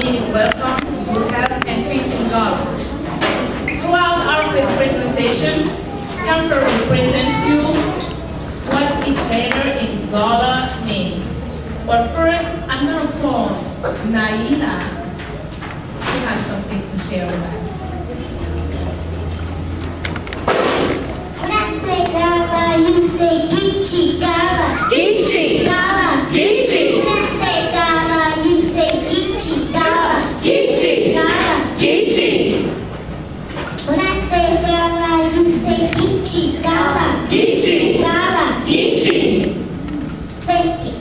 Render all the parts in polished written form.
meaning welcome, good health, and peace in God. Throughout our presentation, Camper will present you what each letter in Gullah means. But first, I'm going to call Naila. She has something to share with us. When I say Gullah, you say Geechee. Gullah. Geechee. Gullah. Geechee. When I say Gullah, you say Geechee. Gullah. Geechee. Gullah. Geechee. When I say Gullah, you say Geechee. Gullah. Geechee. Gullah. Geechee. Thank you.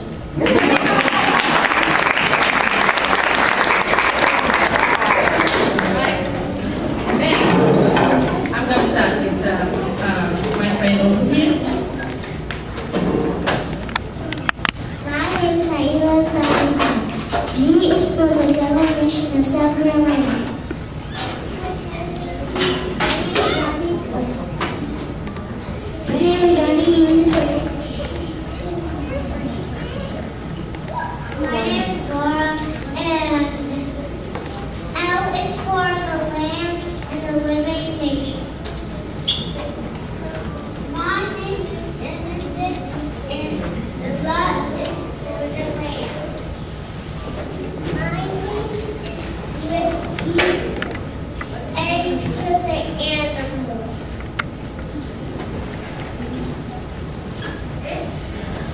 Next, I'm going to start with my friend over here. My name is Naila Salima. G is for the Gullah Nation of South Carolina. My name is Johnny Eunice. My name is Laura, and L is for the land and the living nature. My name is in the love is the land. My name is Vicky. A is for the animals.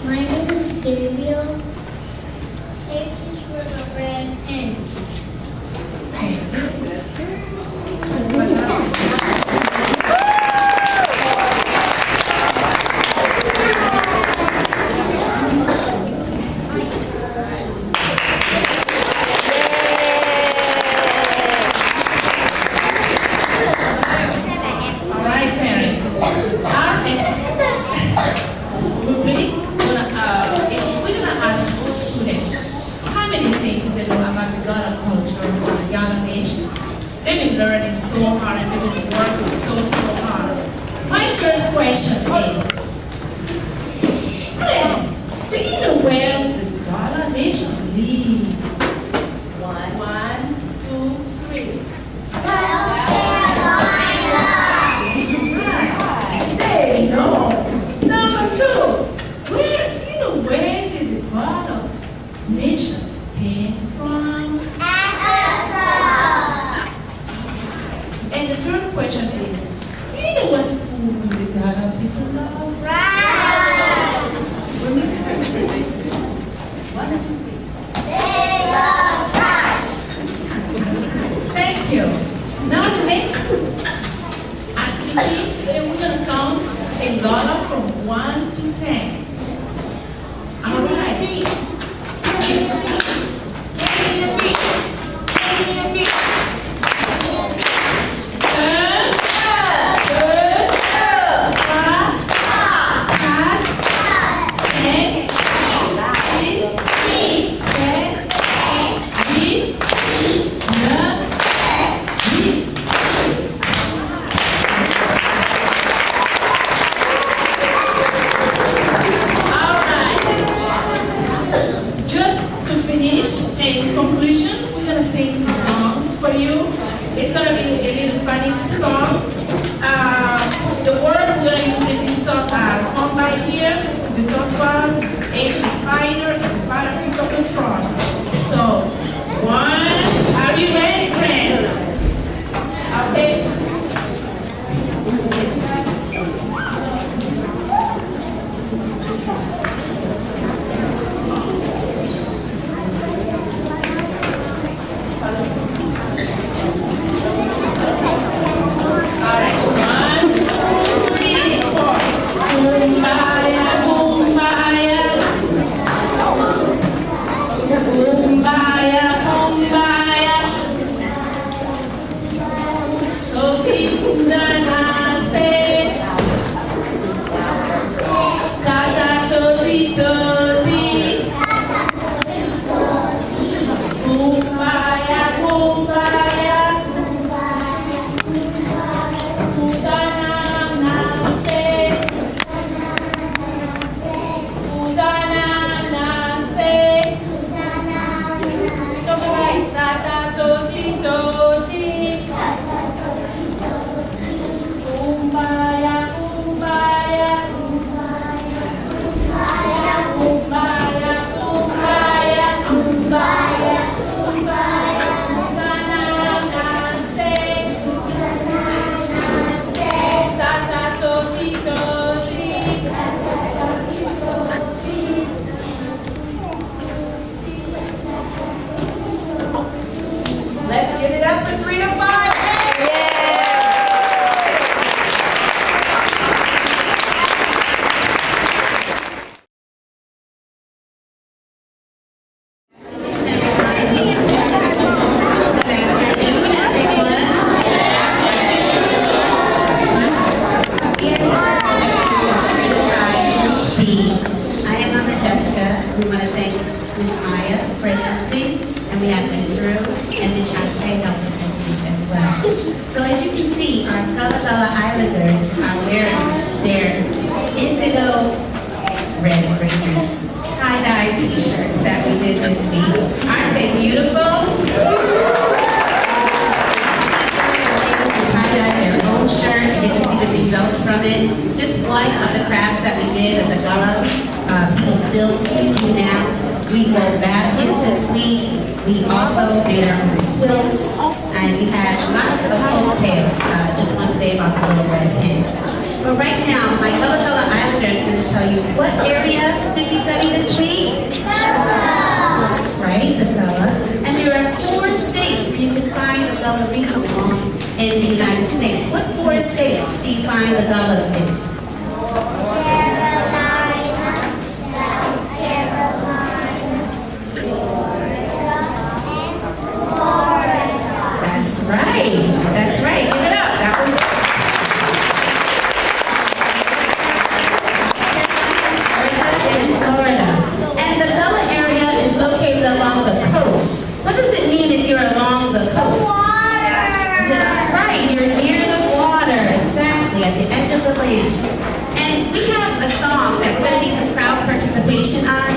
My name is Gabriel. H is for the red hen. All right, parents. Our next we're gonna ask both students how many things they know about the Gullah culture or the Gullah nation. They've been learning so hard and they've been working so hard. My first question is, friends, do you know where the Gullah nation lives? One, two, three. They know. Number two, where do you know where did the Gullah nation came from? And the third question is, do you know what food the Gullah people love? What is it? Thank you. Now the next activity, we're going to count in Gullah from 1 to 10. All right. In conclusion, we're going to sing a song for you. It's going to be a little funny song. The word we're going to use in this song are come by here, the tortoise, A is spider, and father pick up in front. So, one, are you ready, friends? Okay. Kumbaya, kumbaya. Shantae help us this week as well. So as you can see, our Gullah Islanders are wearing their indigo red grapefruit tie-dye t-shirts that we did this week. Aren't they beautiful? Able to tie-dye their own shirt and get to see the results from it. Just one of the crafts that we did at the Gullah. People still do now. We wove baskets this week. We also made our own quilts, and we had lots of folk tales. Just one today about the little red hen. But right now, my Gullah Islander is going to tell you what area did we study this week? Gullah. That's right, the Gullah. And there are 4 states where you can find the Gullah region in the United States. What 4 states do you find the Gullahs in? That's right. Give it up. That was in Florida. And the Gullah area is located along the coast. What does it mean if you're along the coast? Water. That's right. You're near the water. Exactly. At the edge of the land. And we have a song that we're going to need some crowd participation on.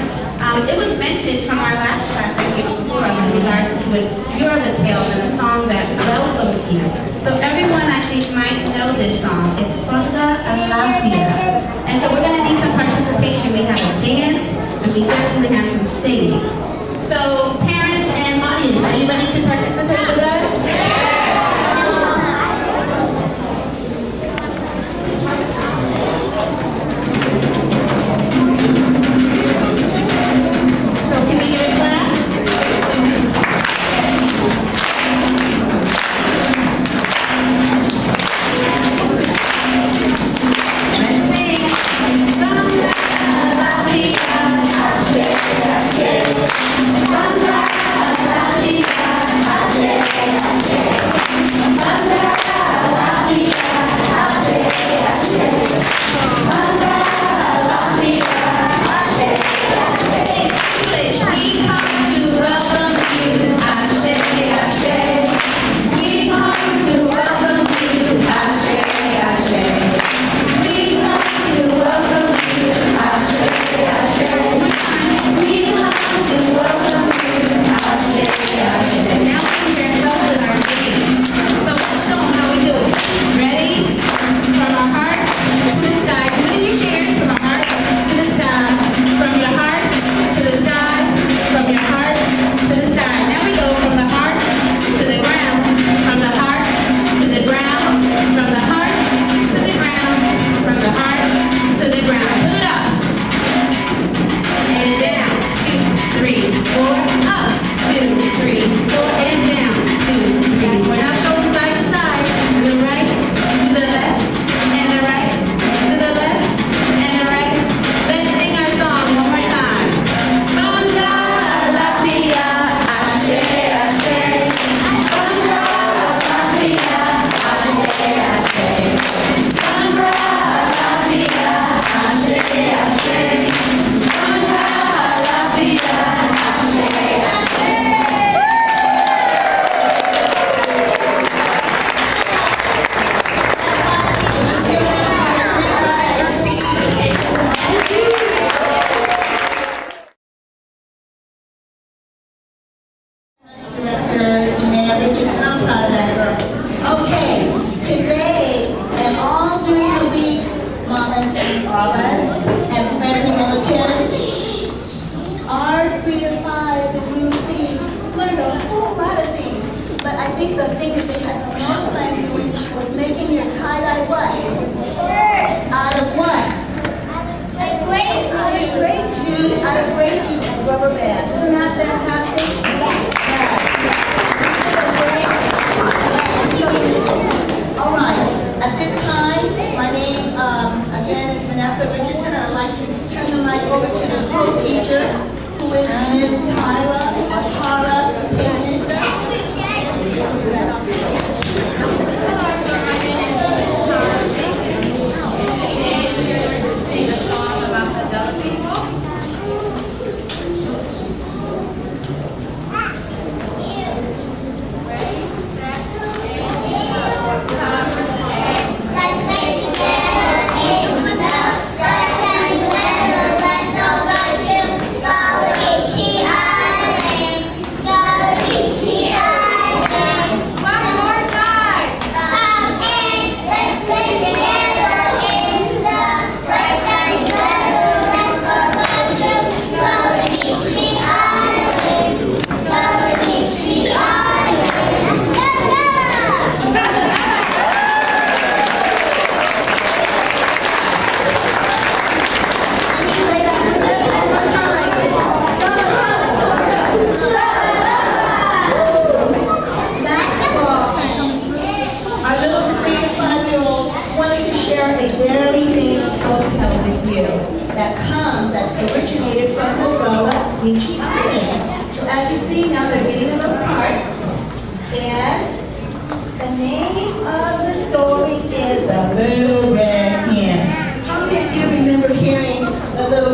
It was mentioned from our last class that came before us in regards to it, Yoruba Tales and a song that welcomes you. So everyone, I think, might know this song. It's Gullah Geechee. And so we're going to need some participation. We have a dance, and we definitely have some singing. So parents and audience, are you ready to participate with us?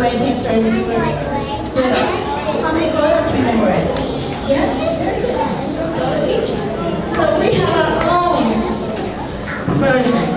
red hen story when you were little? How many grown-ups remember it? Yes? Very good. Gullah Geechee. So we have our own version.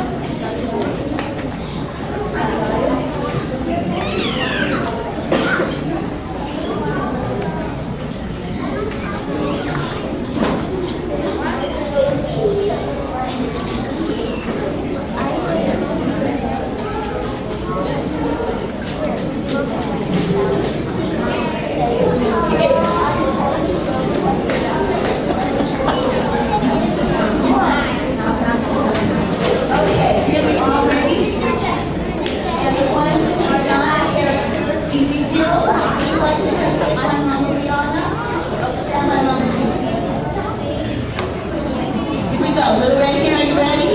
Okay, here we all ready? And the ones who are not a character, Ezekiel, would you like to just pick one, Mama Rihanna? And my Mama Rihanna. Here we go. Little red hen, are you ready?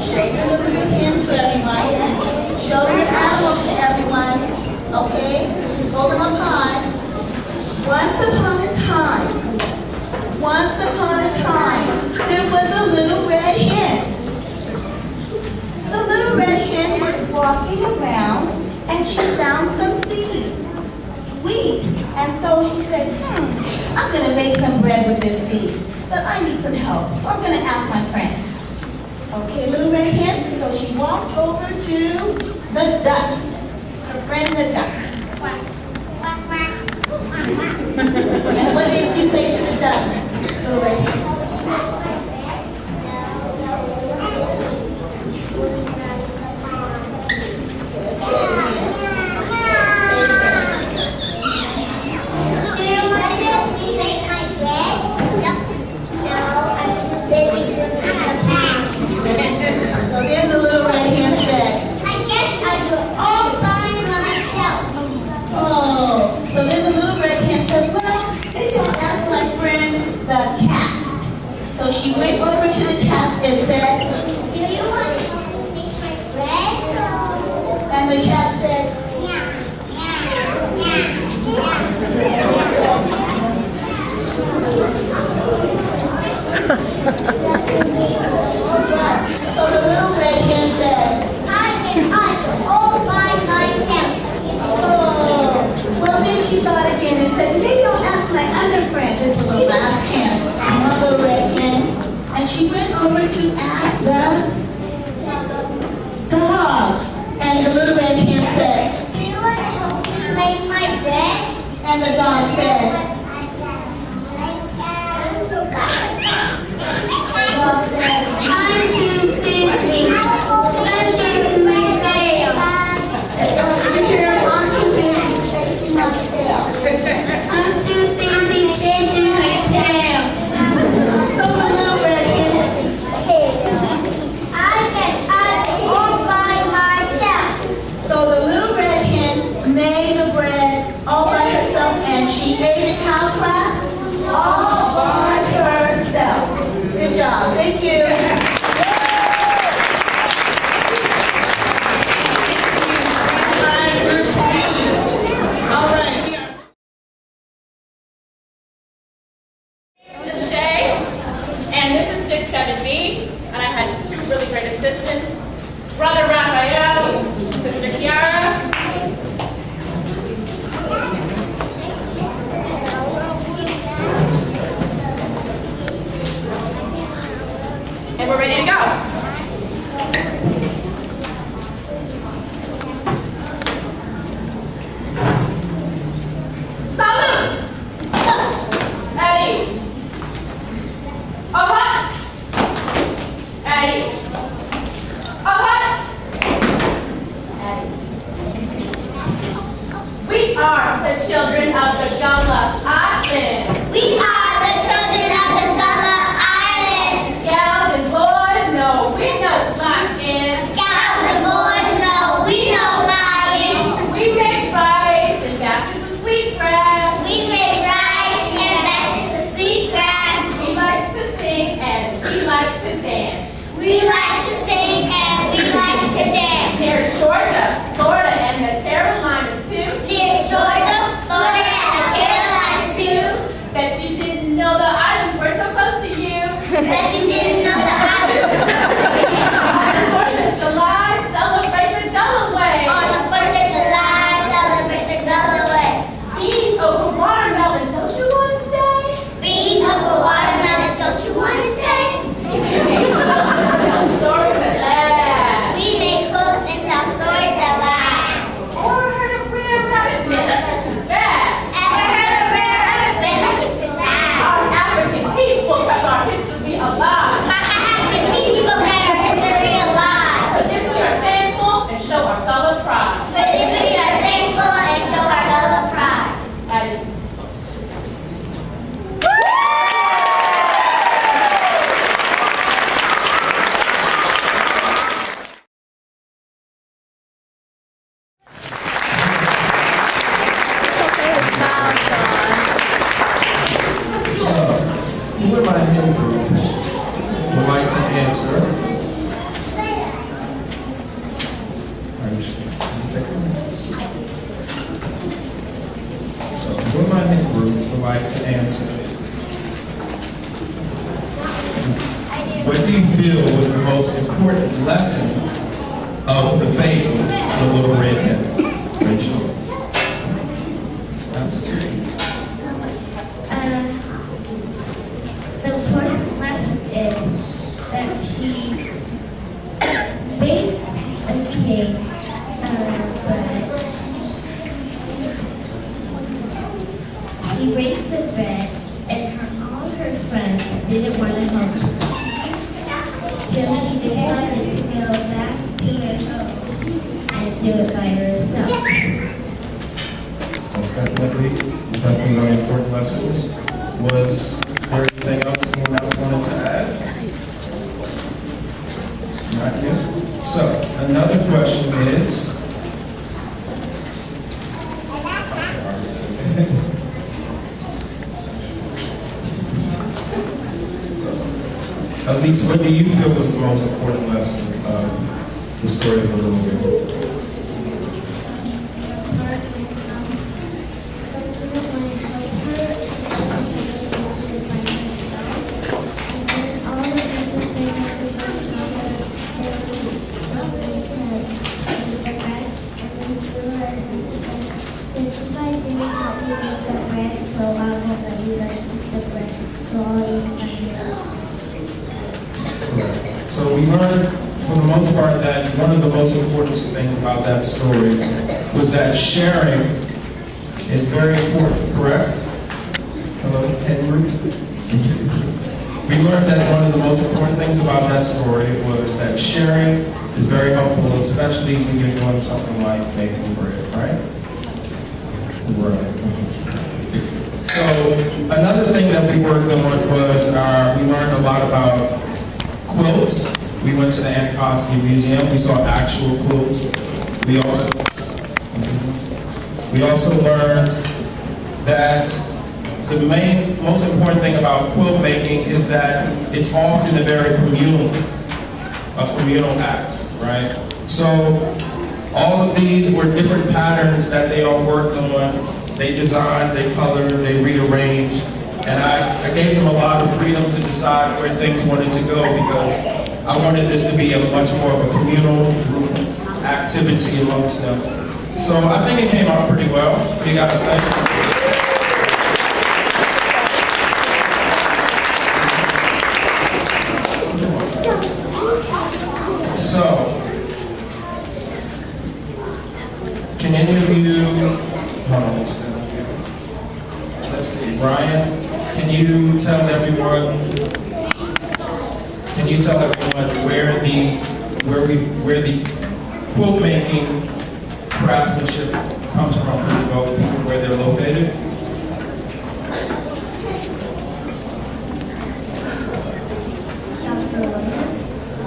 Shake your little red hen to everyone. Show your animals to everyone. Okay? Hold them up high. Once upon a time, there was a little red hen. The little red hen was walking around and she found some seed, wheat. And so she said, I'm going to make some bread with this seed, but I need some help. So I'm going to ask my friends. Okay, little red hen, so she walked over to the duck, her friend the duck. And what did you say to the duck, little red hen? So then the little red hen said, I guess I do it all by myself. oh. So then the little red hen said, well, maybe I'll ask my friend the cat. So she went over to the cat and said, Do you want to make my bread? and the cat said, Yeah. so the little red hen said, I can do all by myself. oh. Well, then she thought again and said, maybe I'll ask my other friend. This was the last hen, Mother Red Hen. And she went over to ask the dogs. And the little red hen said, Do you want to help me make my bread? and the dog said, I'm too busy. I'm taking my tail. Did you hear? I'm too busy chasing my tail. I'm too busy chasing my tail. So the little red hen, I can do all by myself. so the little red hen made the bread all by herself, and she ate it how, class? All by herself. Good job. Thank you. All right, we are. Shay, and this is 6-7B, and I had two really great assistants, Brother Raphael, Sister Kiara. And we're ready to go. Salute! Eddie! Up! Eddie! Up! Eddie! We are the children of the Gullah Islands. We are the children of the Gullah Islands. Gals and boys, no, we know lying. Gals and boys know we know lying. We mix rice and baskets of sweet grass. We make rice and baskets of sweet grass. We like to sing and we like to dance. We like to sing and we like to dance. Near Georgia, Florida, and the Carolinas too. Near Georgia, Florida, and the Carolinas too. Bet you didn't know the islands were so close to you. Bet you didn't know the islands. On the 4th of July, celebrate the Gullah way. On the 4th of July, my hen group would like to answer. So, will my hen group would like to answer? What do you feel was the most important lesson of the fable, The Little Red Hen? Rachel? Absolutely. The important lesson is that she baked a cake, but she baked the bread, and all her friends didn't want to help her. So she decided to go back to her home and do it by herself. That's definitely very important lessons. Was there anything else anyone else wanted to add? Not yet. So, another question is, Elise, what do you feel was the most important lesson of the story of the little girl? So we learned, for the most part, that one of the most important things about that story was that sharing is very important, correct? Hello, Henry? We learned that one of the most important things about that story was that sharing is very helpful, especially when you're doing something like baking bread, right? Right. So another thing that we worked on was we learned a lot about quilts. We went to the Anacostia Museum. We saw actual quilts. We also learned that the most important thing about quilt making is that it's often a very communal act, right? So all of these were different patterns that they all worked on. They designed, they colored, they rearranged, and I gave them a lot of freedom to decide where things wanted to go because I wanted this to be a much more of a communal group activity amongst them. So I think it came out pretty well. What do you guys think? So, can any of you, hold on, let's see, Brian, can you tell everyone where the quilt making craftsmanship comes from, pretty well, the people where they're located?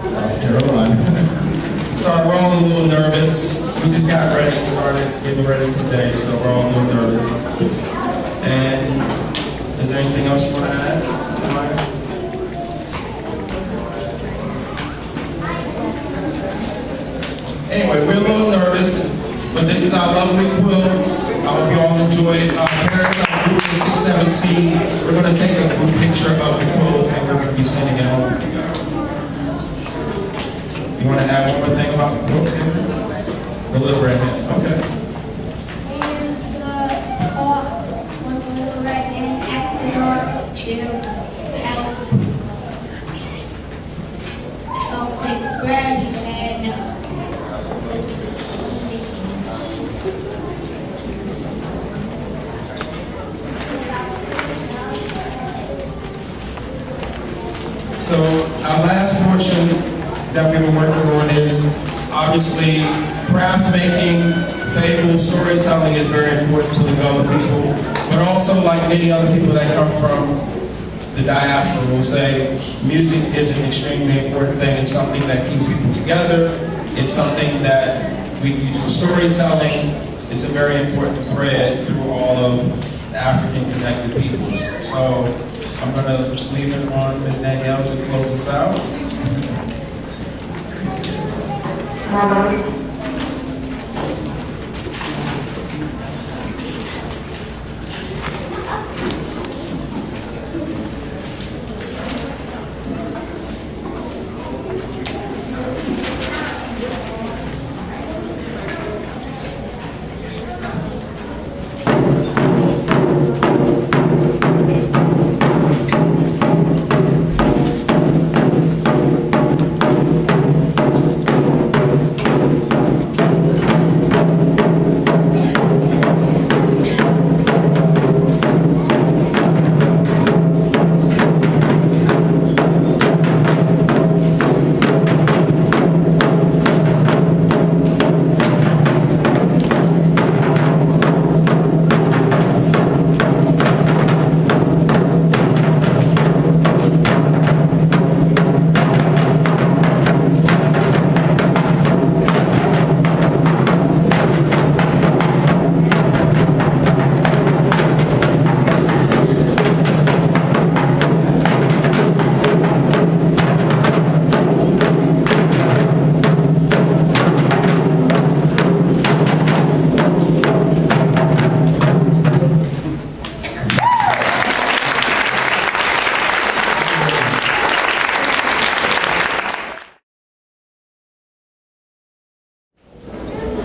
South Carolina. Sorry, we're all a little nervous. We just got ready, started getting ready today, so we're all a little nervous. And is there anything else you want to add tonight? Anyway, we're a little nervous, but this is our lovely quilts. I hope you all enjoy it. Parents, group 617, we're going to take a group picture of the quilts and we're going to be sending it home with you guys. You want to add one more thing about the quilt? The little red hen. Okay. When the little red hen asked the Lord to help make bread, he said no. So our last portion that we were working on is obviously craft making, fable, storytelling is very important for the Gullah people, but also like many other people that come from the diaspora will say, music is an extremely important thing. It's something that keeps people together. It's something that we use for storytelling. It's a very important thread through all of the African connected peoples. So I'm going to leave it on Ms. Danielle to close us out.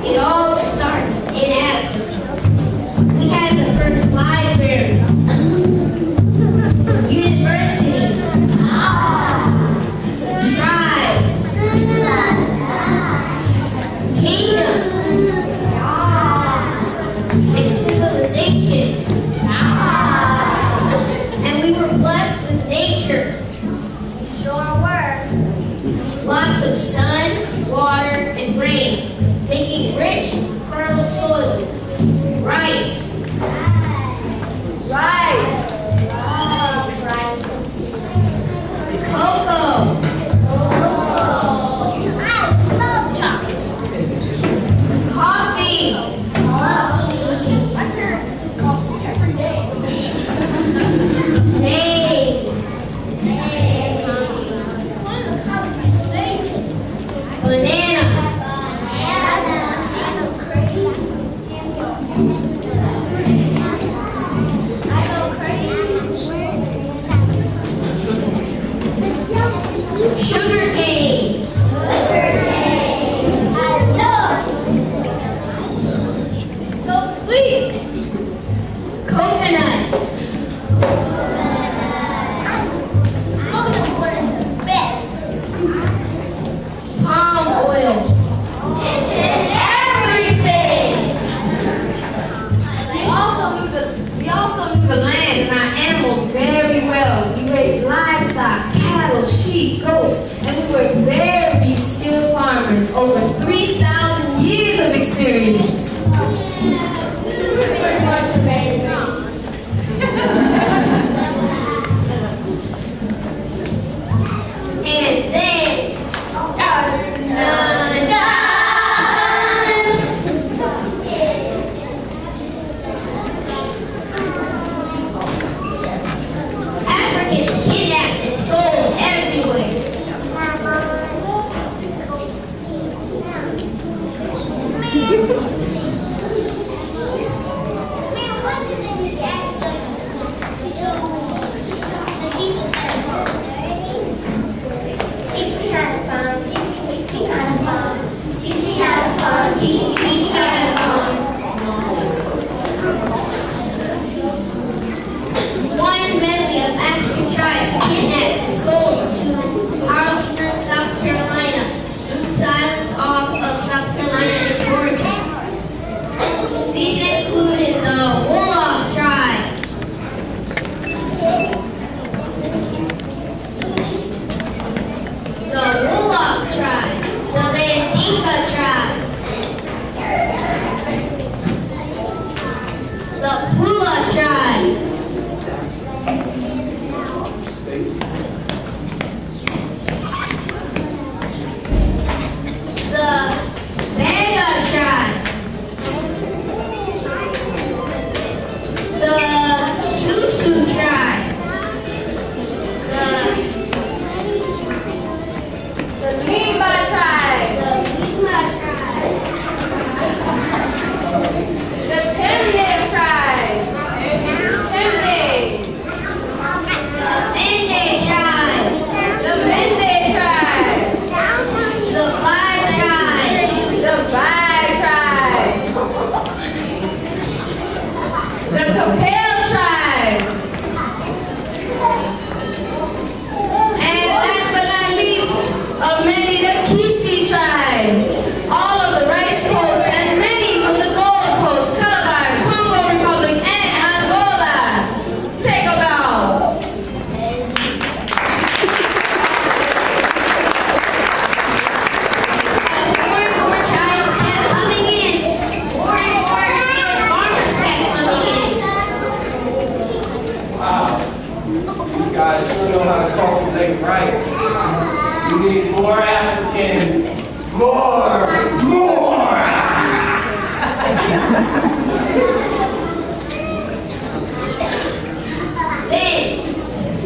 It all started in Africa. We had the first library, universities, tribes, kingdoms, and civilization. And we were blessed with nature. We sure were. Lots of sun, water, and rain, making rich, fertile soil. Rice. Rice. Cocoa. I love chocolate. Coffee. My parents drink coffee every day. Maize. Banana. Sugar cane. I love it. So sweet. Coconut. Coconut water is the best. Palm oil. It's in everything. We also knew the land and our animals very well. We raised livestock, cattle, sheep, goats, and we were very skilled farmers. Over 3,000 years of experience. And then, Africans kidnapped and sold everywhere. of many the Geechee tribe, all of the Rice Coast, and many from the Gold Coast, Calabar, Congo Republic, and Angola. Take a bow. More and more tribes kept coming in. More and more skilled farmers kept coming in. Wow. These guys sure know how to cultivate rice. We need more Africans. More! Then,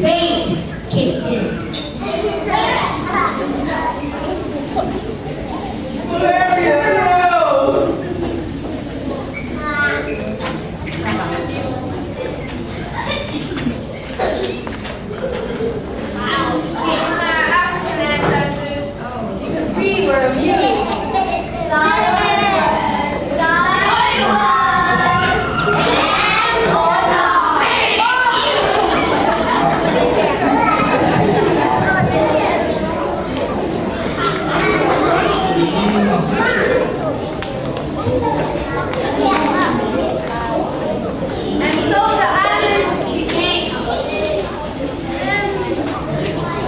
fate kicked in. African ancestors, because we were immune.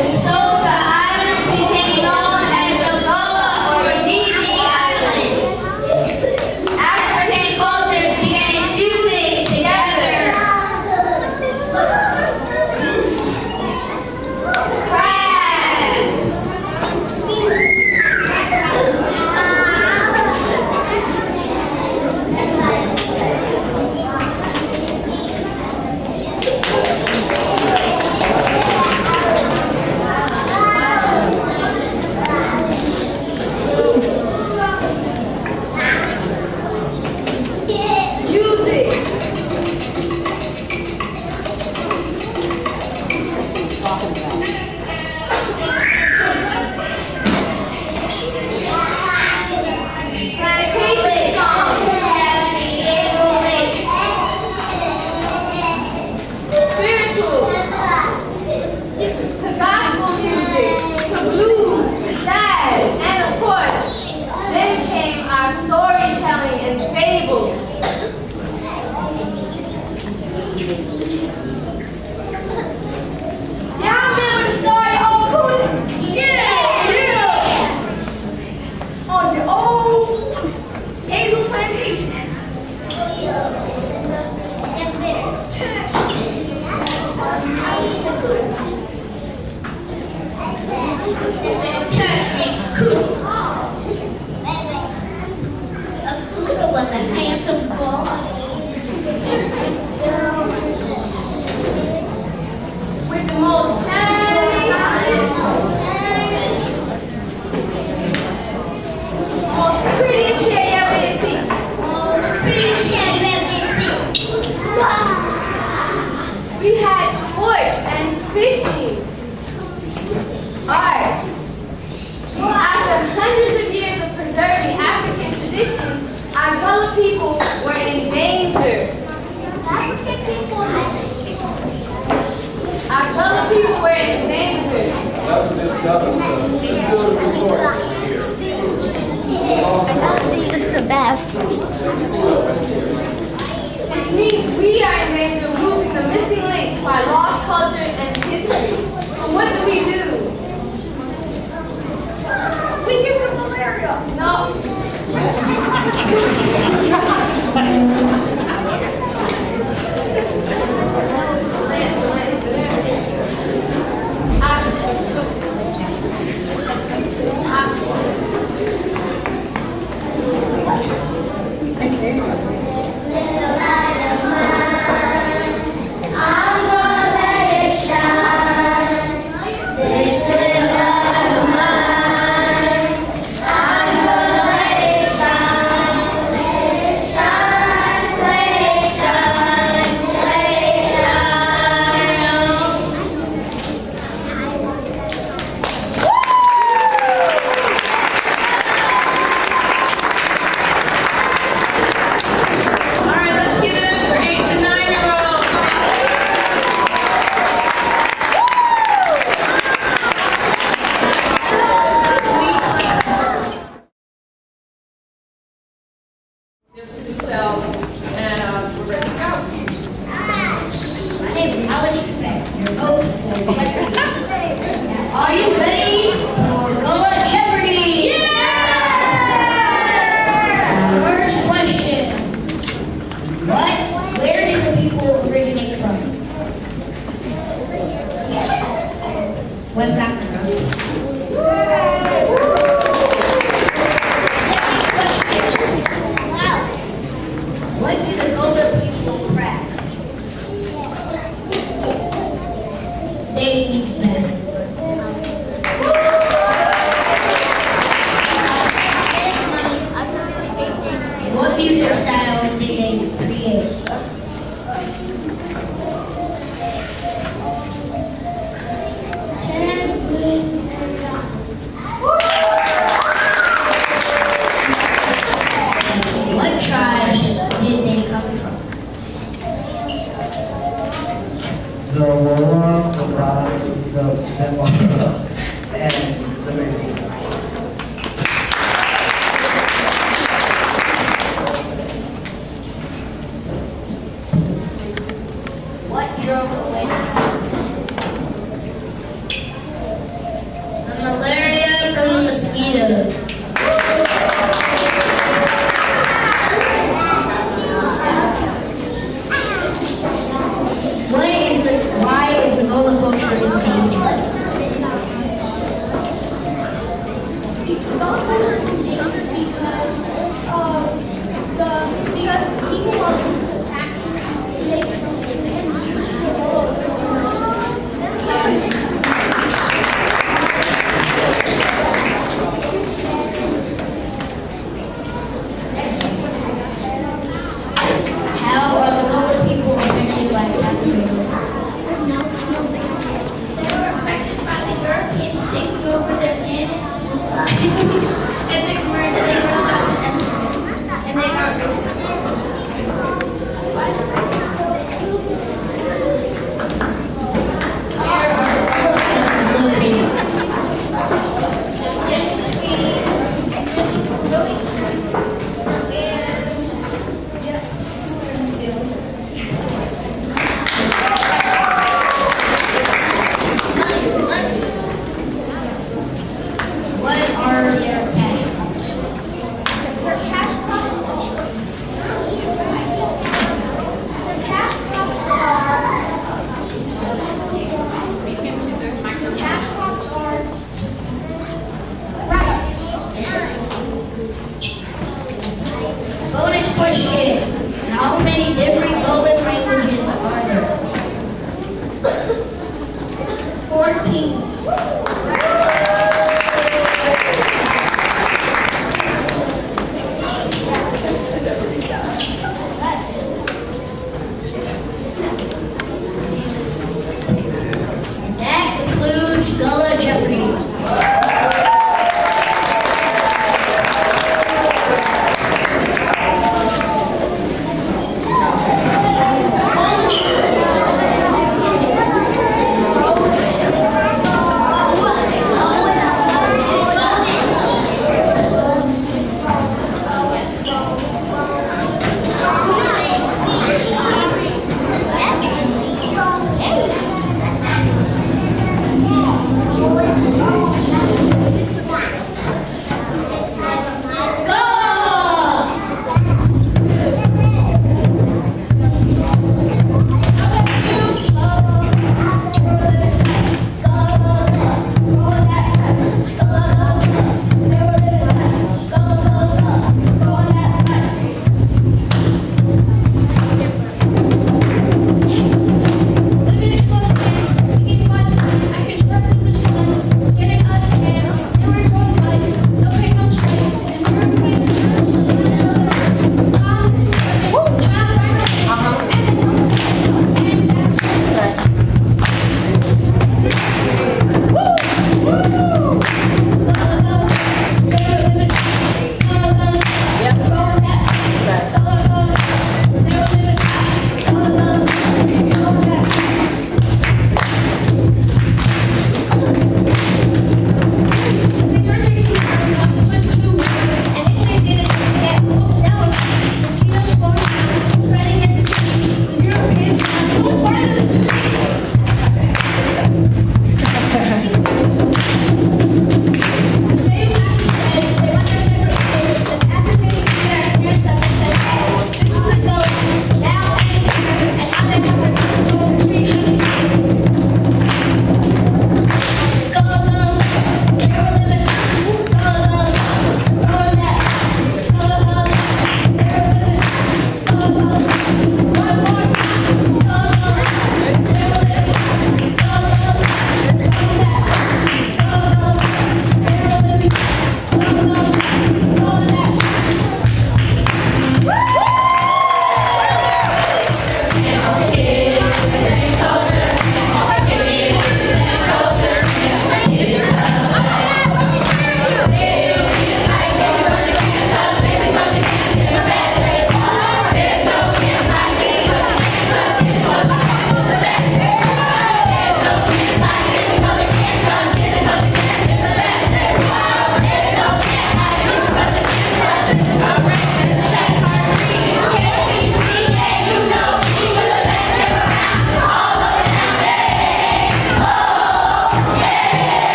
And so the islands became known as the Gullah or Geechee Islands. African cultures began fusing together. Crafts. music. Plantation songs. Spirituals. To gospel music. To blues. To jazz. And of course, then came our storytelling and fables. Y'all remember the story of Old Cootie? On the old hazel plantation. Akuda was a handsome boy. With the most shiny eyes, most prettiest shit you ever did see. We had sports and fishing, arts. After hundreds of years of preserving African traditions, our Gullah people were in danger. Our Gullah people were in danger. Enough of this Gullah stuff. Let's build a resort here. It's the best. Which means we are in danger of losing the missing link to our lost culture and history. So what do? We give them malaria. No. West Africa. What do the Gullah people craft? They eat basketball. What music style did they create? Jazz, blues, and rock. What tribes did they come from? The Wolof, the Brahmin, the Benwara, and the Mayday. What drove away the malaria from the mosquitoes? Why is the Gullah culture in danger? The Gullah culture is in danger because people are using the taxes to make it from the land. How are the Gullah people affected by capitalism? They were affected by the Europeans taking over their land and they were allowed to enter it. And they got rid of it. In between Wilmington and Jacksonville. What are their cash crops? Their cash crops are rice. Bonus question. How many different Gullah languages are there? 14.